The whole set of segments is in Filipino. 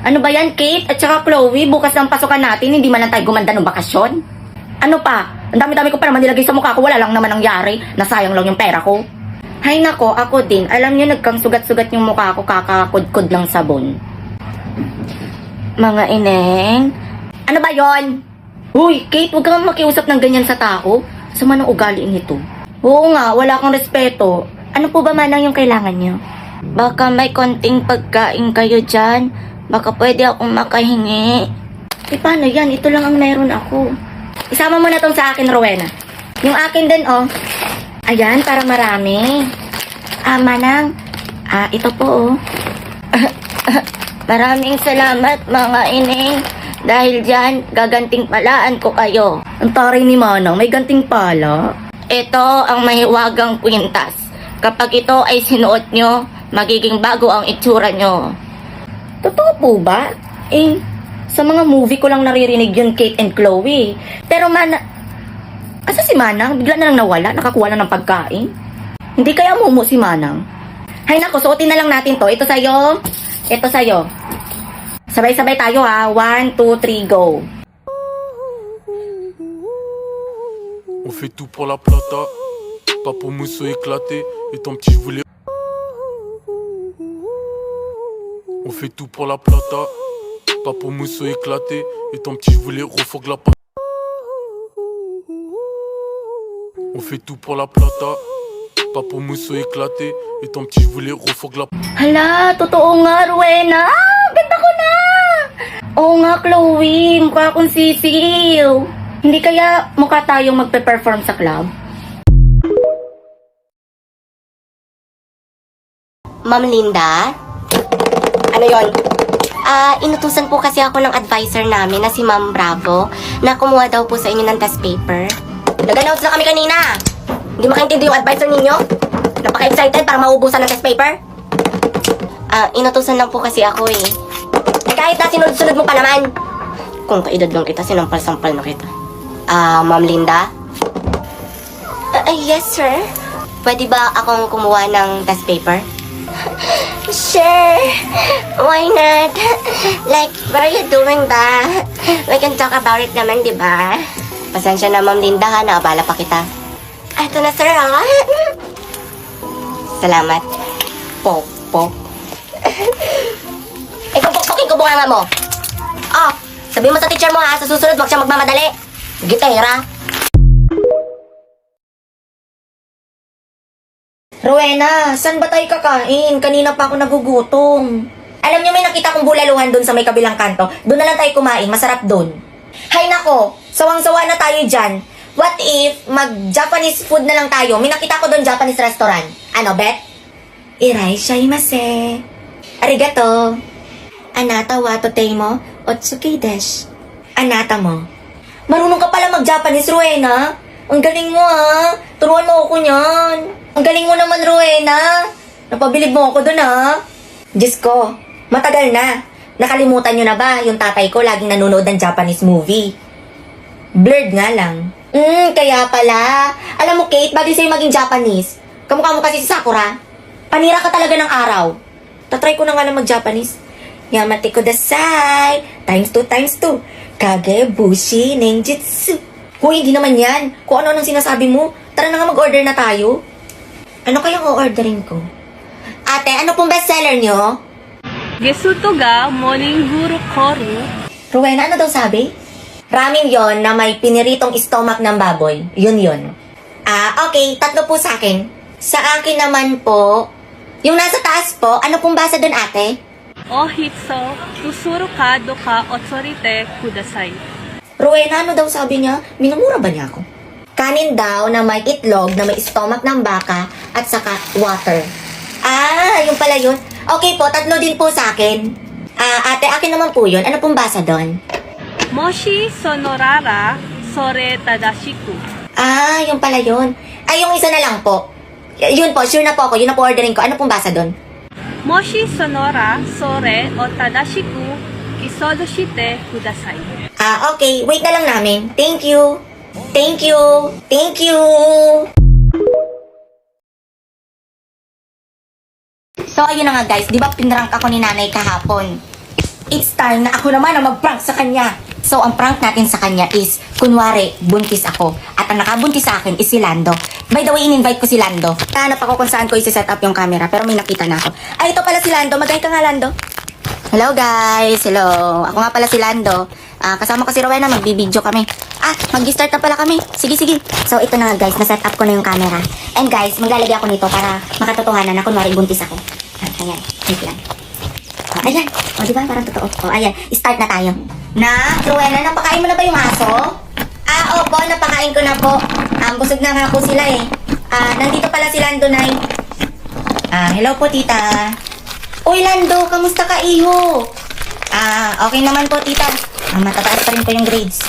Ano ba yan, Kate? At saka Chloe, bukas ng pasukan natin, hindi man lang tayo gumanda ng bakasyon? Ano pa? Ang dami-dami ko pa naman nilagay sa mukha ko, wala lang naman nangyari. Nasayang lang yung pera ko. Hay nako, ako din. Alam niyo, nagkang sugat-sugat yung mukha ko, kakakudkud lang sabon. Mga ineng. Ano ba yon? Uy, Kate, huwag kang makiusap ng ganyan sa tao. Sama ng ugali nito. Oo nga, wala kang respeto. Ano po ba manang yung kailangan niyo? Baka may konting pagkain kayo dyan. Baka pwede akong makahingi. Eh, paano yan? Ito lang ang meron ako. Isama mo na tong sa akin, Rowena. Yung akin din, oh. Ayan, para marami. Manang. Ito po, oh. Maraming salamat, mga ineng. Dahil dyan, gaganting palaan ko kayo. Ang taray ni Manang, may ganting pala. Ito ang mahiwagang kwintas. Kapag ito ay sinuot nyo, magiging bago ang itsura nyo. Totoo po ba? Eh, sa mga movie ko lang naririnig yun, Kate and Chloe. Pero asa si Manang? Bigla na lang nawala, nakakuha na ng pagkain. Hindi kaya mumu si Manang? Hay nako, suotin na lang natin to. Ito sa'yo, ito sa'yo. Sabay-sabay tayo ha. 1, 2, 3, go. On fait tout pour la plata, pas pour mousseau éclaté. Et ton petit je voulais. On fait tout pour la plata, pas pour mousseau éclaté. Et ton petit je voulais refourgue la pâte. On fait tout pour la plata, pas pour mousseau éclaté. Et ton petit je voulais refourgue la. Hala, totoo nga, Rowena. Ganda ko na. Oo nga, Chloe. Mukha akong sisiw. Hindi kaya mukha tayong magpe-perform sa club? Ma'am Linda? Ano yon? Inutusan po kasi ako ng advisor namin na si Ma'am Bravo na kumuha daw po sa inyo ng test paper. Nag-announce na kami kanina. Hindi makaintindi yung advisor ninyo? Napaka-excited para maubusan ng test paper? Inutusan lang po kasi ako eh. Kahit na sinunod-sunod mo pa naman. Kung kaedad lang kita, sinampal-sampal na kita. Ma'am Linda? Yes, sir. Pwede ba akong kumuha ng test paper? Sure. Why not? Like, why are you doing that? We can talk about it naman, di ba? Pasensya na, Ma'am Linda, ha? Naabala pa kita. Ito na, sir, ha? Salamat. Pok. Ikaw, pokpokin ko bunganga mo. Sabihin mo sa teacher mo, ha? Sa susunod, wag siya magmamadali. Gitera. Rowena, saan ba tayo kakain? Kanina pa ako nagugutom. Alam niyo, may nakita kong bulaluhan doon sa may kabilang kanto. Doon na lang tayo kumain. Masarap doon. Hay nako, sawang-sawa na tayo dyan. What if mag-Japanese food na lang tayo? May nakita ko doon Japanese restaurant. Ano, bet? Iraishaimase. Arigato. Anata wa totei mo otsuki desu. Anata mo. Marunong ka pala mag-Japanese, Rowena. Ang galing mo, ha? Turuan mo ako niyan. Ang galing mo naman, Rowena. Napabilib mo ako dun, ha? Diyos ko, matagal na. Nakalimutan nyo na ba yung tatay ko laging nanonood ng Japanese movie? Blurred nga lang. Kaya pala. Alam mo, Kate, bagay sa'yo maging Japanese. Kamukha mo kasi si Sakura. Panira ka talaga ng araw. Tatry ko na nga lang mag-Japanese. Yamate kudasai. ×2 ×2. Kage bushi nenjutsu. Hoy, hindi naman yan. Kung ano nang sinasabi mo, tara na nga mag-order na tayo. Ano kayang o-orderin ko? Ate, ano pong bestseller nyo? Gesuto ga morning guru koru. Rowena, ano daw sabi? Ramen yon na may piniritong stomach ng baboy. Yun. Okay. 3 po sa akin. Sa akin naman po, yung nasa taas po, ano pong basa dun, ate? Ohitsu tusuru ka doka otsorite kudasai. Rowena, ano daw sabi niya? Minumura ba niya ako? Kanin daw na may itlog, na may stomach ng baka, at saka water. Yung pala yun. Okay po, 3 din po sa akin. Ate, akin naman po yun. Ano pong basa doon? Moshi sonorara sore tadashiku. Yung pala yun. Yung isa na lang po. Yun po, sure na po ako. Yun na po ordering ko. Ano pong basa doon? Moshi sonora sore o tadashiku isodo shite kudasai. Okay. Wait na lang namin. Thank you. So, ayun na nga guys. Di ba pinrank ako ni nanay kahapon? it's time na ako naman ang mag-prank sa kanya. So, ang prank natin sa kanya is, kunwari, buntis ako. At ang nakabuntis sa akin is si Lando. By the way, in-invite ko si Lando. Hanap ako kung saan ko isi-set up yung camera, pero may nakita na ako. Ay, ito pala si Lando. Magaling ka nga, Lando. Hello, guys. Hello. Ako nga pala si Lando. Kasama ko si Rowena, magbibideo kami. Mag-start na pala kami. Sige, sige. So, ito na nga, guys. Na-set up ko na yung camera. And guys, maglalagay ako nito para makatotohanan na kunwari buntis ako. Ayan. Wait lang. Ayan. Diba? Parang totoo. Ayan. Start na tayo. Rowena, napakain mo na ba yung aso? Opo. Napakain ko na po. Busog na nga po sila eh. Nandito pala si Lando, Nay. Hello po, tita. Uy, Lando. Kamusta ka, iho? Okay naman po, tita. Matataas pa rin po yung grades.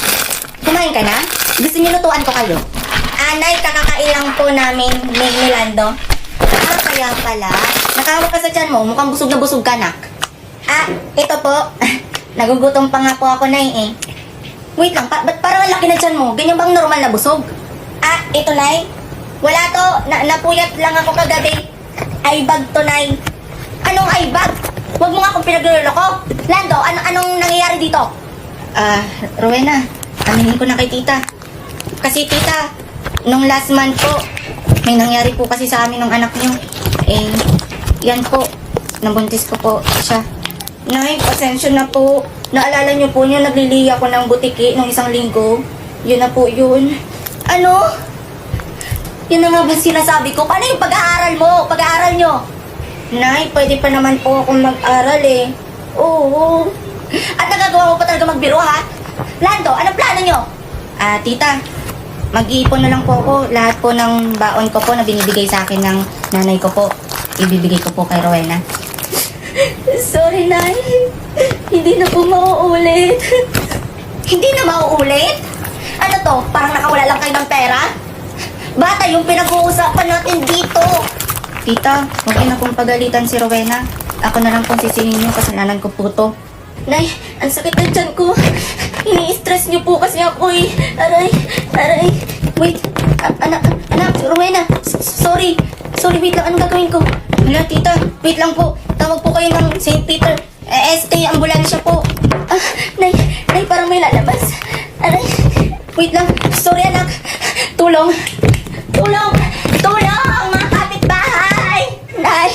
Kumain ka na? Gusto niyo lutuan ko kayo? Nay, kakakain lang po namin ni Lando. Kaya pala. Nakahawak ka sa tiyan mo. Mukhang busog na busog ka, nak. Ito po. Nagugutom pa nga po ako, Nay, eh. Wait lang, ba't parang ang laki na tiyan mo? Ganyan bang normal na busog? Ito, Nay. Wala to. Napuyat lang ako kagabi. Aibag to, Nay. Anong aibag? Huwag mo nga akong pinagluloko. Lando, anong nangyayari dito? Rowena, aminin ko na kay tita. Kasi tita, nung last month po, may nangyari po kasi sa amin ng anak niyo. Yan po, nabuntis ko po siya. Nay, pasensya na po. Naalala niyo po niyo, naglilihi ako ng butiki nung isang linggo. Yun na po yun. Ano? Yun na nga ba sinasabi ko? Paano yung pag-aaral mo? Pag-aaral niyo? Nay, pwede pa naman po akong mag-aral eh. Oo. At nagagawa mo pa talaga magbiro, ha? Lando, anong plano nyo? Tita, mag-iipon na lang po ako. Lahat po ng baon ko po na binibigay sa akin ng nanay ko po. Ibibigay ko po kay Rowena. Sorry, Nay. Hindi na po mauulit. Hindi na mauulit? Ano to? Parang nakawala lang kayo ng pera? Bata yung pinag-uusapan natin dito. Tita, huwag na pong pagalitan si Rowena. Ako na lang pong sisingin niyo, kasalanan ko po to. Nay, ang sakit na tiyan ko. Ini-stress niyo po kasi ako eh. Aray. Wait, anak, Rowena. Sorry, wait lang. Anong gagawin ko? Wala, tita. Wait lang po. Tawag po kayo ng St. Peter. SK, ambulansya po. Nay, parang may lalabas. Aray. Wait lang. Sorry, anak. Tulong. Mga kapitbahay. Nay.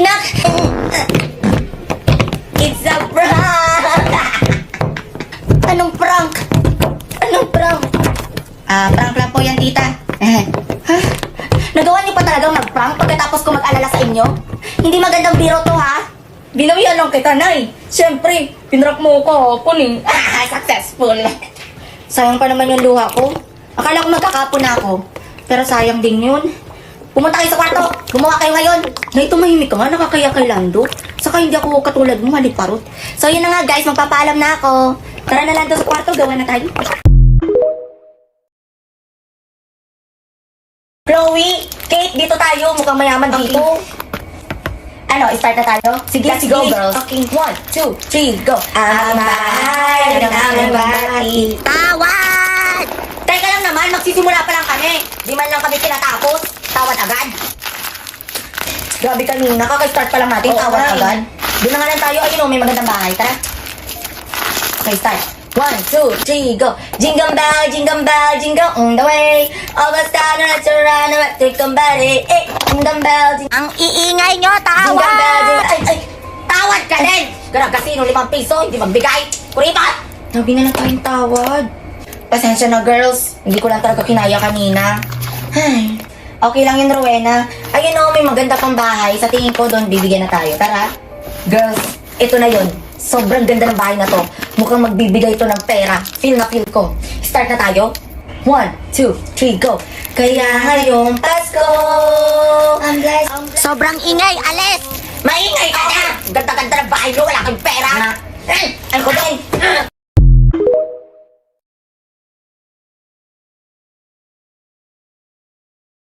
Nak. It's a prank. Anong prank? Prank lang po yan, tita. Nagawa niyo pa talagang mag-prank pagkatapos ko mag-alala sa inyo? Hindi magandang biro to, ha? Binawian lang kita, Nay. Siyempre, pinrap mo ko, puning. Successful. Sayang pa naman yung luha ko. Akala ko magkakapon na ako. Pero sayang din yun. Pumunta kayo sa kwarto. Gumawa kayo ngayon. Nay, tumahimik ka nga. Nakakaya kay Lando. Saka hindi ako katulad mo, haliparot. So, yun na nga, guys. Magpapaalam na ako. Tara na, Lando, sa kwarto. Gawa na tayo. Chloe, Kate, dito tayo. Mukhang mayaman dito. Start na tayo? Sige, let's go, girls. Okay, 1, 2, 3, go. Amay, tawad! Teka lang naman, magsisimula pa lang kami. Di man lang kami kinatapos. Tawad agad. Grabe kanina, kaka-start pa lang natin. Tawad agad. Doon na nga lang tayo. Ayun, may magandang bahay. Tara. Okay, start. 1, 2, 3, go. Jingle bell, jingle on the way. August down, let's run, let's take somebody. Jingle bell, Ang iingay nyo, jingle tawad! bell, ay, tawad ka din! Garagasi, 5 piso, hindi magbigay. Kuripat! Sabi na lang tayong tawad. Pasensya na, girls. Hindi ko lang talaga kinaya kanina. Ay, okay lang yun, Rowena. Ayun o, may maganda pang bahay. Sa tingin ko doon, bibigyan na tayo. Tara. Girls, ito na yun. Sobrang ganda ng bahay na to. Mukhang magbibigay ito ng pera. Feel na feel ko. Start na tayo. 1, 2, 3, go. Kaya ngayong Pasko, I'm blessed. Sobrang ingay, alis! Maingay ka na! Ganda-ganda ng bahay mo, wala kang pera. Ay ko din.